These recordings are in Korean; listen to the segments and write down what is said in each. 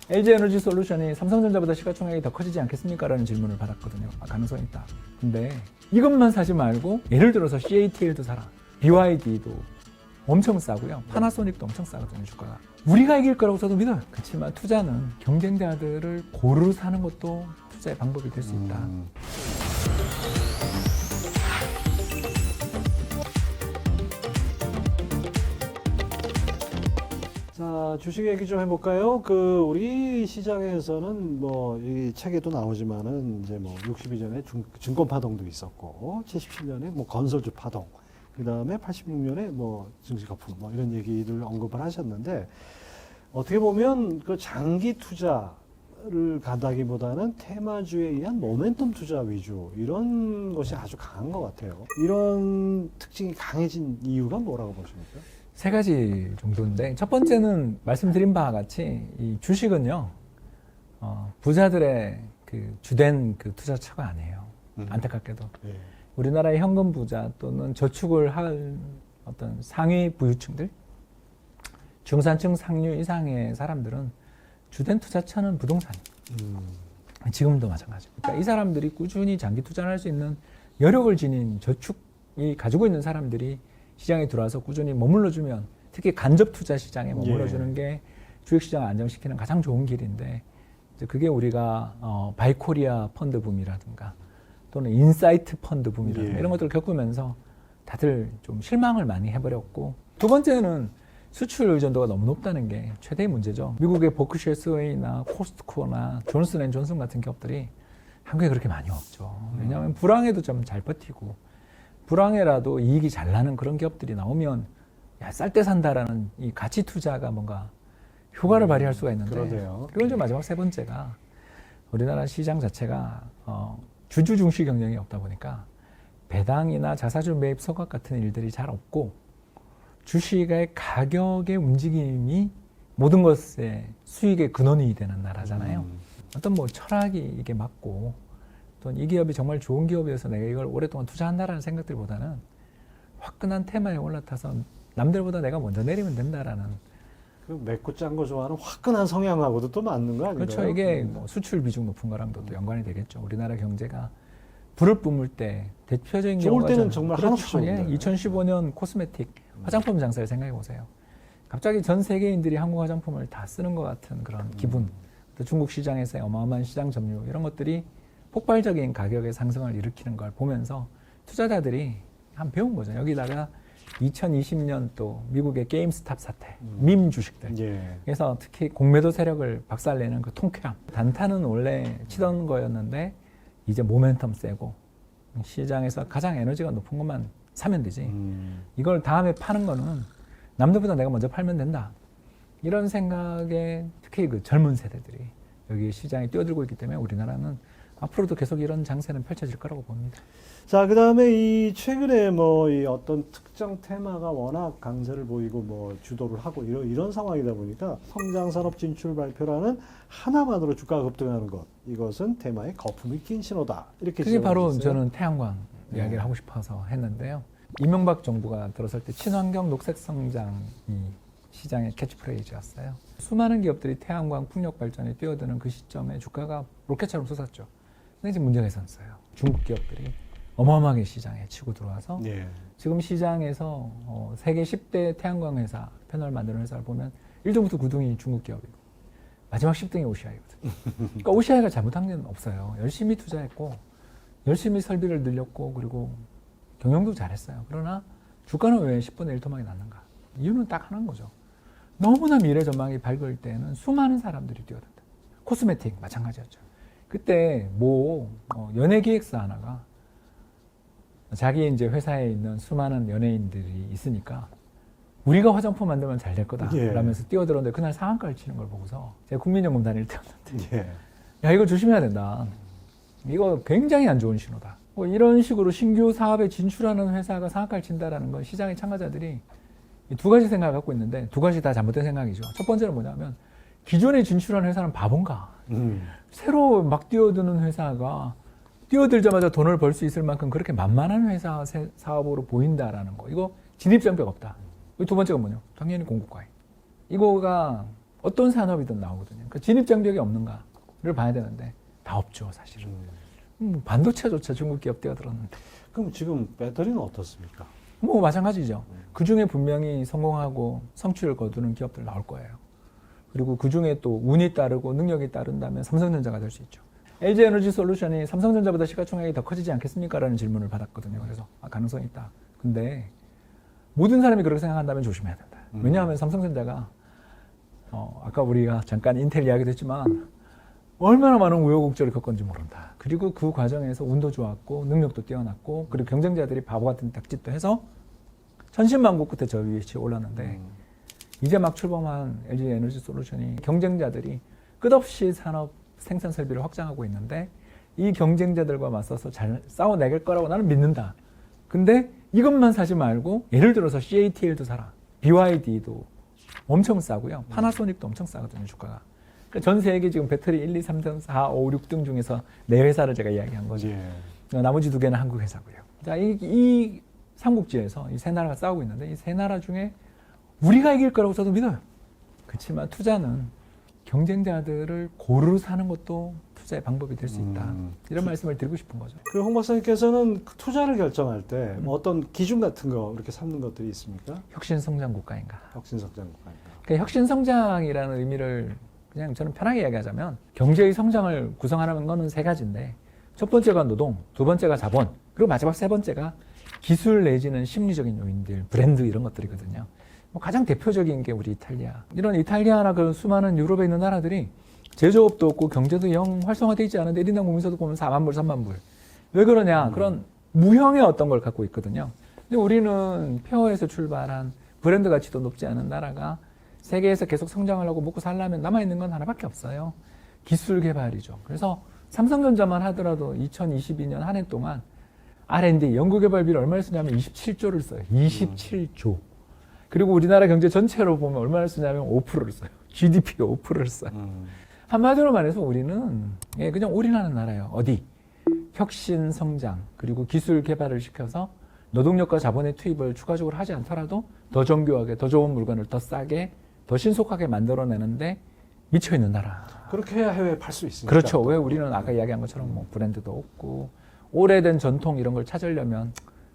LG에너지솔루션이 삼성전자보다 시가총액이 더 커지지 않겠습니까? 라는 질문을 받았거든요. 가능성이 있다. 근데 이것만 사지 말고 예를 들어서 CATL도 사라. BYD도 엄청 싸고요. 파나소닉도 엄청 싸거든요, 주가가. 우리가 이길 거라고 저도 믿어요. 그렇지만 투자는 경쟁자들을 고루 사는 것도 투자의 방법이 될 수 있다. 자, 주식 얘기 좀 해볼까요? 우리 시장에서는 이 책에도 나오지만은 이제 62년에 증권 파동도 있었고, 77년에 건설주 파동, 그 다음에 86년에 증시 거품, 이런 얘기를 언급을 하셨는데, 어떻게 보면 장기 투자를 가다기보다는 테마주에 의한 모멘텀 투자 위주, 이런 것이 아주 강한 것 같아요. 이런 특징이 강해진 이유가 뭐라고 보십니까? 세 가지 정도인데, 첫 번째는 말씀드린 바와 같이 이 주식은요, 부자들의 주된 투자처가 아니에요. 안타깝게도. 네. 우리나라의 현금 부자 또는 저축을 할 어떤 상위 부유층들, 중산층 상류 이상의 사람들은 주된 투자처는 부동산이에요. 지금도 마찬가지고. 그러니까 이 사람들이 꾸준히 장기 투자를 할 수 있는 여력을 지닌 저축이 가지고 있는 사람들이 시장에 들어와서 꾸준히 머물러주면, 특히 간접 투자 시장에 머물러주는 게 주식시장을 안정시키는 가장 좋은 길인데, 그게 우리가 바이코리아 펀드 붐이라든가 또는 인사이트 펀드 붐이라든가 이런 것들을 겪으면서 다들 좀 실망을 많이 해버렸고, 두 번째는 수출 의존도가 너무 높다는 게 최대의 문제죠. 미국의 버크셔 스웨이나 코스트코나 존슨앤존슨 같은 기업들이 한국에 그렇게 많이 없죠. 왜냐하면 불황에도 좀 잘 버티고, 불황에라도 이익이 잘 나는 그런 기업들이 나오면 쌀 때 산다라는 이 가치 투자가 뭔가 효과를 발휘할 수가 있는데, 그러네요. 그건 좀 마지막 세 번째가 우리나라 시장 자체가 주주 중시 경쟁이 없다 보니까 배당이나 자사주 매입 소각 같은 일들이 잘 없고, 주식의 가격의 움직임이 모든 것의 수익의 근원이 되는 나라잖아요. 어떤 철학이 이게 맞고, 이 기업이 정말 좋은 기업이어서 내가 이걸 오랫동안 투자한다라는 생각들보다는 화끈한 테마에 올라타서 남들보다 내가 먼저 내리면 된다라는, 맵고 짠 거 좋아하는 화끈한 성향하고도 또 맞는 거 아닌가요? 그렇죠. 이게 수출 비중 높은 거랑도 또 연관이 되겠죠. 우리나라 경제가 불을 뿜을 때 대표적인 좋을 경우가 때는 정말 한없이 그렇죠. 좋은데. 2015년 코스메틱 화장품 장사를 생각해 보세요. 갑자기 전 세계인들이 한국 화장품을 다 쓰는 것 같은 그런 기분, 또 중국 시장에서의 어마어마한 시장 점유, 이런 것들이 폭발적인 가격의 상승을 일으키는 걸 보면서 투자자들이 한 배운 거죠. 여기다가 2020년 또 미국의 게임스탑 사태, 밈 주식들. 그래서 특히 공매도 세력을 박살내는 그 통쾌함. 단타는 원래 치던 거였는데 이제 모멘텀 세고 시장에서 가장 에너지가 높은 것만 사면 되지. 이걸 다음에 파는 거는 남들보다 내가 먼저 팔면 된다. 이런 생각에 특히 젊은 세대들이 여기 시장에 뛰어들고 있기 때문에 우리나라는 앞으로도 계속 이런 장세는 펼쳐질 거라고 봅니다. 자, 그 다음에 이 최근에 이 어떤 특정 테마가 워낙 강세를 보이고 주도를 하고 이런 상황이다 보니까 성장산업 진출 발표라는 하나만으로 주가가 급등하는 것, 이것은 테마에 거품이 낀 신호다. 이렇게 그게 바로 지적을 했어요. 저는 태양광 이야기를 하고 싶어서 했는데요. 이명박 정부가 들어설 때 친환경 녹색 성장이 시장의 캐치프레이즈였어요. 수많은 기업들이 태양광 풍력 발전에 뛰어드는 그 시점에 주가가 로켓처럼 솟았죠. 근데 지금 문제가 있었어요. 중국 기업들이 어마어마하게 시장에 치고 들어와서 지금 시장에서 세계 10대 태양광 회사, 패널 만드는 회사를 보면 1등부터 9등이 중국 기업이고 마지막 10등이 오시아이거든요. 그러니까 오시아이가 잘못한 게 없어요. 열심히 투자했고 열심히 설비를 늘렸고 그리고 경영도 잘했어요. 그러나 주가는 왜 10분의 1 토막이 났는가? 이유는 딱 하나인 거죠. 너무나 미래 전망이 밝을 때는 수많은 사람들이 뛰어든다. 코스메틱 마찬가지였죠. 그때 연예 기획사 하나가 자기 이제 회사에 있는 수많은 연예인들이 있으니까 우리가 화장품 만들면 잘 될 거다 라면서 뛰어들었는데 그날 상한가를 치는 걸 보고서 제가 국민연금 다닐 때였는데 야, 이거 조심해야 된다. 이거 굉장히 안 좋은 신호다. 이런 식으로 신규 사업에 진출하는 회사가 상한가를 친다라는 건 시장의 참가자들이 두 가지 생각을 갖고 있는데 두 가지 다 잘못된 생각이죠. 첫 번째는 뭐냐면 기존에 진출하는 회사는 바본가. 새로 막 뛰어드는 회사가 뛰어들자마자 돈을 벌 수 있을 만큼 그렇게 만만한 회사 사업으로 보인다라는 거. 이거 진입장벽 없다. 두 번째가 뭐냐? 당연히 공급과잉. 이거가 어떤 산업이든 나오거든요. 그러니까 진입장벽이 없는가를 봐야 되는데 다 없죠, 사실은. 반도체조차 중국 기업 뛰어들었는데. 그럼 지금 배터리는 어떻습니까? 뭐 마찬가지죠. 그 중에 분명히 성공하고 성취를 거두는 기업들 나올 거예요. 그리고 그 중에 또 운이 따르고 능력이 따른다면 삼성전자가 될 수 있죠. LG에너지솔루션이 삼성전자보다 시가총액이 더 커지지 않겠습니까? 라는 질문을 받았거든요. 그래서 가능성이 있다. 근데 모든 사람이 그렇게 생각한다면 조심해야 된다. 왜냐하면 삼성전자가 아까 우리가 잠깐 인텔 이야기도 했지만 얼마나 많은 우여곡절을 겪었는지 모른다. 그리고 그 과정에서 운도 좋았고 능력도 뛰어났고 그리고 경쟁자들이 바보 같은 닭짓도 해서 천신만고 끝에 저 위에 올랐는데 이제 막 출범한 LG에너지솔루션이 경쟁자들이 끝없이 산업 생산 설비를 확장하고 있는데 이 경쟁자들과 맞서서 잘 싸워내길 거라고 나는 믿는다. 근데 이것만 사지 말고 예를 들어서 CATL도 사라. BYD도 엄청 싸고요. 파나소닉도 엄청 싸거든요, 주가가. 그러니까 전 세계 지금 배터리 1, 2, 3, 4, 5, 6등 중에서 네 회사를 제가 이야기한 거죠. 나머지 두 개는 한국 회사고요. 자, 이 삼국지에서 이 세 나라가 싸우고 있는데 이 세 나라 중에 우리가 이길 거라고 저도 믿어요. 그렇지만 투자는 경쟁자들을 고루 사는 것도 투자의 방법이 될 수 있다. 이런 말씀을 드리고 싶은 거죠. 그 홍 박사님께서는 그 투자를 결정할 때 뭐 어떤 기준 같은 거 이렇게 삼는 것들이 있습니까? 혁신성장 국가인가. 혁신성장 국가인가. 그러니까 혁신성장이라는 의미를 그냥 저는 편하게 이야기하자면 경제의 성장을 구성하는 거는 세 가지인데 첫 번째가 노동, 두 번째가 자본, 그리고 마지막 세 번째가 기술 내지는 심리적인 요인들, 브랜드 이런 것들이거든요. 뭐 가장 대표적인 게 우리 이탈리아. 이런 이탈리아나 그런 수많은 유럽에 있는 나라들이 제조업도 없고 경제도 영 활성화되어 있지 않은데 1인당 국민소득 보면 4만 불, 3만 불. 왜 그러냐? 그런 무형의 어떤 걸 갖고 있거든요. 근데 우리는 폐허에서 출발한 브랜드 가치도 높지 않은 나라가 세계에서 계속 성장을 하고 먹고 살려면 남아있는 건 하나밖에 없어요. 기술 개발이죠. 그래서 삼성전자만 하더라도 2022년 한 해 동안 R&D, 연구개발비를 얼마를 쓰냐면 27조를 써요. 27조. 그리고 우리나라 경제 전체로 보면 얼마를 쓰냐면 5%를 써요. GDP의 5%를 써요. 한마디로 말해서 우리는 그냥 올인하는 나라예요. 어디? 혁신, 성장, 그리고 기술 개발을 시켜서 노동력과 자본의 투입을 추가적으로 하지 않더라도 더 정교하게, 더 좋은 물건을 더 싸게, 더 신속하게 만들어내는데 미쳐있는 나라. 그렇게 해야 해외에 팔 수 있으니까. 그렇죠. 왜 우리는 아까 이야기한 것처럼 뭐 브랜드도 없고 오래된 전통 이런 걸 찾으려면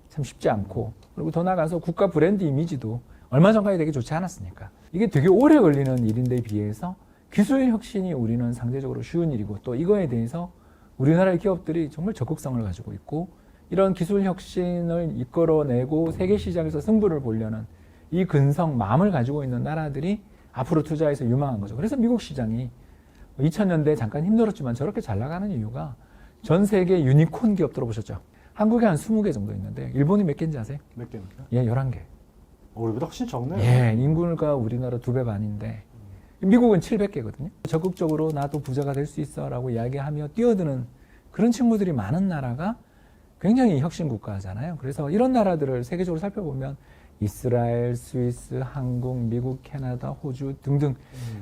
참 쉽지 않고 그리고 더 나아가서 국가 브랜드 이미지도 얼마 전까지 되게 좋지 않았으니까. 이게 되게 오래 걸리는 일인데 비해서 기술 혁신이 우리는 상대적으로 쉬운 일이고 또 이거에 대해서 우리나라의 기업들이 정말 적극성을 가지고 있고 이런 기술 혁신을 이끌어내고 세계 시장에서 승부를 보려는 이 근성, 마음을 가지고 있는 나라들이 앞으로 투자해서 유망한 거죠. 그래서 미국 시장이 2000년대에 잠깐 힘들었지만 저렇게 잘 나가는 이유가 전 세계 유니콘 기업 들어보셨죠? 한국에 한 20개 정도 있는데 일본이 몇 개인지 아세요? 몇 개입니까? 예, 11개. 우리보다 훨씬 적네요. 예, 인구가 우리나라 2배 반인데 미국은 700개거든요. 적극적으로 나도 부자가 될 수 있어 라고 이야기하며 뛰어드는 그런 친구들이 많은 나라가 굉장히 혁신 국가잖아요. 그래서 이런 나라들을 세계적으로 살펴보면 이스라엘, 스위스, 한국, 미국, 캐나다, 호주 등등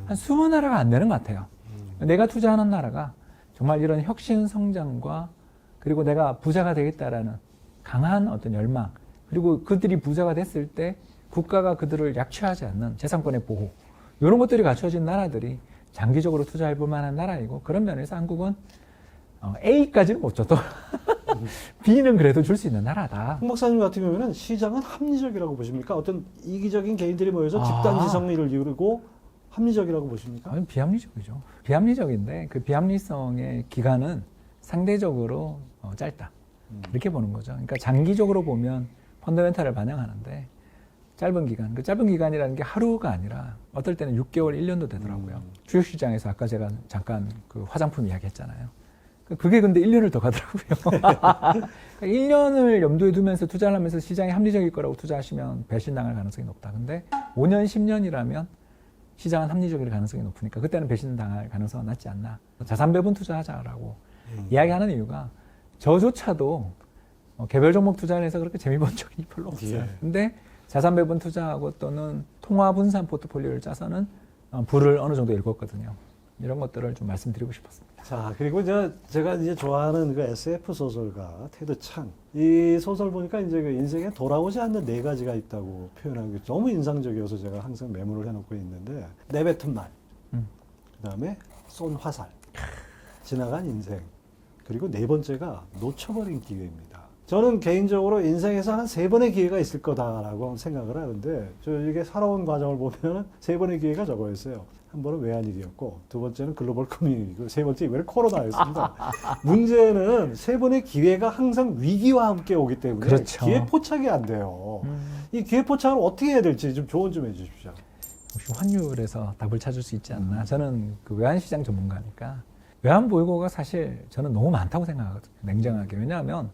한 20나라가 안 되는 것 같아요. 내가 투자하는 나라가 정말 이런 혁신 성장과 그리고 내가 부자가 되겠다라는 강한 어떤 열망 그리고 그들이 부자가 됐을 때 국가가 그들을 약취하지 않는 재산권의 보호 이런 것들이 갖춰진 나라들이 장기적으로 투자해 볼 만한 나라이고 그런 면에서 한국은 A까지는 못 줘도 B는 그래도 줄 수 있는 나라다. 홍 박사님 같은 경우에는 시장은 합리적이라고 보십니까? 어떤 이기적인 개인들이 모여서 집단 지성미를 이루고 합리적이라고 보십니까? 아니, 비합리적이죠. 비합리적인데 그 비합리성의 기간은 상대적으로 짧다. 이렇게 보는 거죠. 그러니까 장기적으로 보면 펀더멘탈을 반영하는데 짧은 기간, 그 짧은 기간이라는 게 하루가 아니라 어떨 때는 6개월, 1년도 되더라고요. 주식시장에서 아까 제가 잠깐 그 화장품 이야기했잖아요. 그게 근데 1년을 더 가더라고요. 그러니까 1년을 염두에 두면서 투자를 하면서 시장이 합리적일 거라고 투자하시면 배신당할 가능성이 높다. 근데 5년, 10년이라면 시장은 합리적일 가능성이 높으니까 그때는 배신당할 가능성은 낮지 않나. 자산 배분 투자하자라고 이야기하는 이유가 저조차도 개별 종목 투자를 해서 그렇게 재미 본 적이 별로 없어요. 예. 근데 자산 배분 투자하고 또는 통화 분산 포트폴리오를 짜서는 부를 어느 정도 읽었거든요. 이런 것들을 좀 말씀드리고 싶었습니다. 자, 그리고 제가 이제 좋아하는 그 SF 소설가 테드 창. 이 소설 보니까 이제 그 인생에 돌아오지 않는 4가지가 있다고 표현한 게 너무 인상적이어서 제가 항상 메모를 해놓고 있는데, 내뱉은 말, 그다음에 쏜 화살, 지나간 인생, 그리고 네 번째가 놓쳐버린 기회입니다. 저는 개인적으로 인생에서 한 3번의 기회가 있을 거다라고 생각을 하는데, 저 이게 살아온 과정을 보면 3번의 기회가 저거였어요. 한 번은 외환위기였고, 두 번째는 글로벌 커뮤니티고, 세 번째 이번에 코로나였습니다. 문제는 3번의 기회가 항상 위기와 함께 오기 때문에 그렇죠. 기회 포착이 안 돼요. 이 기회 포착을 어떻게 해야 될지 좀 조언 좀 해주십시오. 혹시 환율에서 답을 찾을 수 있지 않나. 저는 그 외환시장 전문가니까 외환 보유고가 사실 저는 너무 많다고 생각하거든요. 냉정하게. 왜냐하면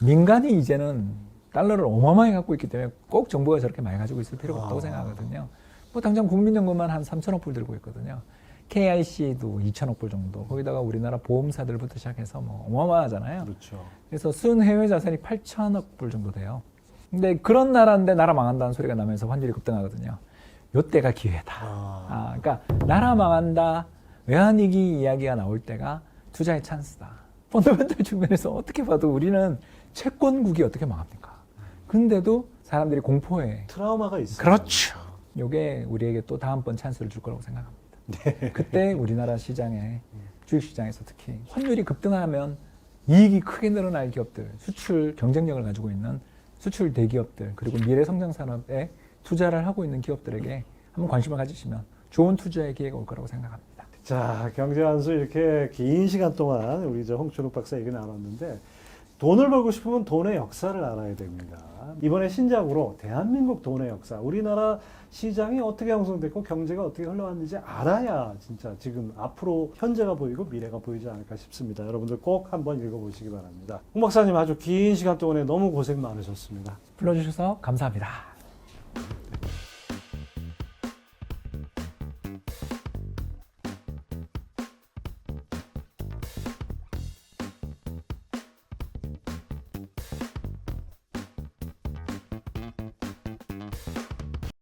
민간이 이제는 달러를 어마어마하게 갖고 있기 때문에 꼭 정부가 저렇게 많이 가지고 있을 필요가 없다고 생각하거든요. 뭐 당장 국민연금만 한 3천억 불 들고 있거든요. KIC도 2천억 불 정도. 거기다가 우리나라 보험사들부터 시작해서 뭐 어마어마하잖아요. 그렇죠. 그래서 순 해외 자산이 8천억 불 정도 돼요. 근데 그런 나라인데 나라 망한다는 소리가 나면서 환율이 급등하거든요. 요때가 기회다. 그러니까 나라 망한다, 외환위기 이야기가 나올 때가 투자의 찬스다. 펀더멘털 측면에서 어떻게 봐도 우리는 채권국이 어떻게 망합니까? 근데도 사람들이 공포에. 트라우마가 있어요. 그렇죠. 요게 우리에게 또 다음번 찬스를 줄 거라고 생각합니다. 네. 그때 우리나라 시장에, 주식시장에서 특히 환율이 급등하면 이익이 크게 늘어날 기업들, 수출 경쟁력을 가지고 있는 수출 대기업들, 그리고 미래 성장 산업에 투자를 하고 있는 기업들에게 한번 관심을 가지시면 좋은 투자의 기회가 올 거라고 생각합니다. 자, 경제한수 이렇게 긴 시간 동안 우리 저 홍춘욱 박사 얘기 나눴는데, 돈을 벌고 싶으면 돈의 역사를 알아야 됩니다. 이번에 신작으로 대한민국 돈의 역사, 우리나라 시장이 어떻게 형성됐고 경제가 어떻게 흘러왔는지 알아야 진짜 지금 앞으로 현재가 보이고 미래가 보이지 않을까 싶습니다. 여러분들 꼭 한번 읽어보시기 바랍니다. 홍 박사님 아주 긴 시간 동안에 너무 고생 많으셨습니다. 불러주셔서 감사합니다.